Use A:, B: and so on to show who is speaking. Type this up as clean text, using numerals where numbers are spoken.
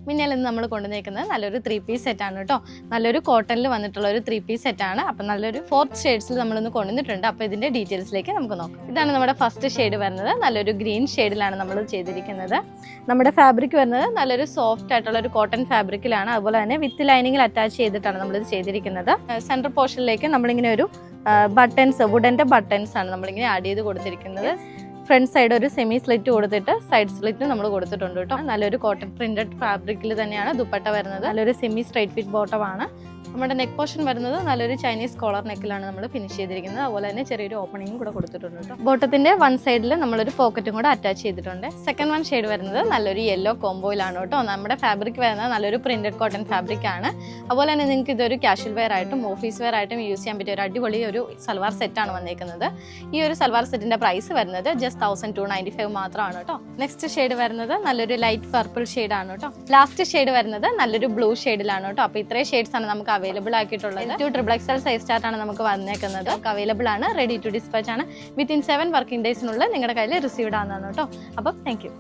A: മിന്നയിൽ നിന്ന് നമ്മൾ കൊണ്ടുവന്നേക്കുന്നത് നല്ലൊരു 3-piece സെറ്റാണ് കേട്ടോ. നല്ലൊരു കോട്ടണിൽ വന്നിട്ടുള്ള ഒരു 3-piece സെറ്റാണ്. അപ്പം നല്ലൊരു 4th ഷെയ്ഡ്സിൽ നമ്മളൊന്ന് കൊണ്ടുവന്നിട്ടുണ്ട്. അപ്പോൾ ഇതിൻ്റെ ഡീറ്റെയിൽസിലേക്ക് നമുക്ക് നോക്കാം. ഇതാണ് നമ്മുടെ ഫസ്റ്റ് ഷെയ്ഡ് വരുന്നത്. നല്ലൊരു ഗ്രീൻ ഷെയ്ഡിലാണ് നമ്മൾ ചെയ്തിരിക്കുന്നത്. നമ്മുടെ ഫാബ്രിക് വരുന്നത് നല്ലൊരു സോഫ്റ്റ് ആയിട്ടുള്ള ഒരു കോട്ടൺ ഫാബ്രിക്കിലാണ്. അതുപോലെ തന്നെ വിത്ത് ലൈനിങ്ങിൽ അറ്റാച്ച് ചെയ്തിട്ടാണ് നമ്മളിത് ചെയ്തിരിക്കുന്നത്. സെൻട്രൽ പോർഷനിലേക്ക് നമ്മളിങ്ങനെ ഒരു ബട്ടൺസ്, വുഡൻ്റെ ബട്ടൺസ് ആണ് നമ്മളിങ്ങനെ ആഡ് ചെയ്ത് കൊടുത്തിരിക്കുന്നത്. ഫ്രണ്ട് സൈഡ് ഒരു സെമി സ്ലിറ്റ് കൊടുത്തിട്ട് സൈഡ് സ്ലിറ്റ് നമ്മൾ കൊടുത്തിട്ടുണ്ട് കേട്ടോ. നല്ലൊരു കോട്ടൺ പ്രിന്റഡ് ഫാബ്രിക്കിൽ തന്നെയാണ് ദുപ്പട്ട വരുന്നത്. നല്ലൊരു സെമി സ്ട്രൈറ്റ് ഫിറ്റ് ബോട്ടമാണ്. നമ്മുടെ നെക്ക് പോർഷൻ വരുന്നത് നല്ലൊരു ചൈനീസ് കോളർ നെക്കിലാണ് നമ്മൾ ഫിനിഷ് ചെയ്തിരിക്കുന്നത്. അതുപോലെ തന്നെ ചെറിയൊരു ഓപ്പണിംഗും കൂടെ കൊടുത്തിട്ടുണ്ട് കേട്ടോ. ബോട്ടത്തിന്റെ വൺ സൈഡിൽ നമ്മളൊരു പോക്കറ്റും കൂടെ അറ്റാച്ച് ചെയ്തിട്ടുണ്ട്. സെക്കൻഡ് വൺ ഷെയ്ഡ് വരുന്നത് നല്ലൊരു യെല്ലോ കോംബോയിലാണ് കേട്ടോ. നമ്മുടെ ഫാബ്രിക് വരുന്നത് നല്ലൊരു പ്രിന്റഡ് കോട്ടൺ ഫാബ്രിക് ആണ്. അതുപോലെ തന്നെ നിങ്ങൾക്ക് ഇതൊരു കാഷ്വൽ വെയർ ആയിട്ടും ഓഫീസ് വെയർ ആയിട്ടും യൂസ് ചെയ്യാൻ പറ്റിയ ഒരു അടിപൊളി ഒരു സൽവാർ സെറ്റാണ് വന്നേക്കുന്നത്. ഈ ഒരു സൽവാർ സെറ്റിന്റെ പ്രൈസ് വരുന്നത് ജസ്റ്റ് 1295 മാത്രമാണ് കേട്ടോ. നെക്സ്റ്റ് ഷെയ്ഡ് വരുന്നത് നല്ലൊരു ലൈറ്റ് പർപ്പിൾ ഷെയ്ഡാണ് കേട്ടോ. ലാസ്റ്റ് ഷെയ്ഡ് വരുന്നത് നല്ലൊരു ബ്ലൂ ഷെയ്ഡിലാണ് കേട്ടോ. അപ്പോൾ ഇത്രയും ഷെയ്ഡ്സ് ആണ് നമുക്ക് അവൈലബിൾ ആക്കിയിട്ടുള്ളത്. 2XXL സൈസ് ചാർട്ടാണ് നമുക്ക് വന്നേക്കുന്നത്. അവൈലബിൾ ആണ്, റെഡി ടു ഡിസ്പാച്ച് ആണ്. വിത്തിൻ 7 വർക്കിംഗ് ഡേയ്സിനുള്ളിൽ നിങ്ങളുടെ കയ്യിൽ റിസീവ്ഡ് ആവുന്നതാണ് കേട്ടോ. അപ്പം താങ്ക് യു.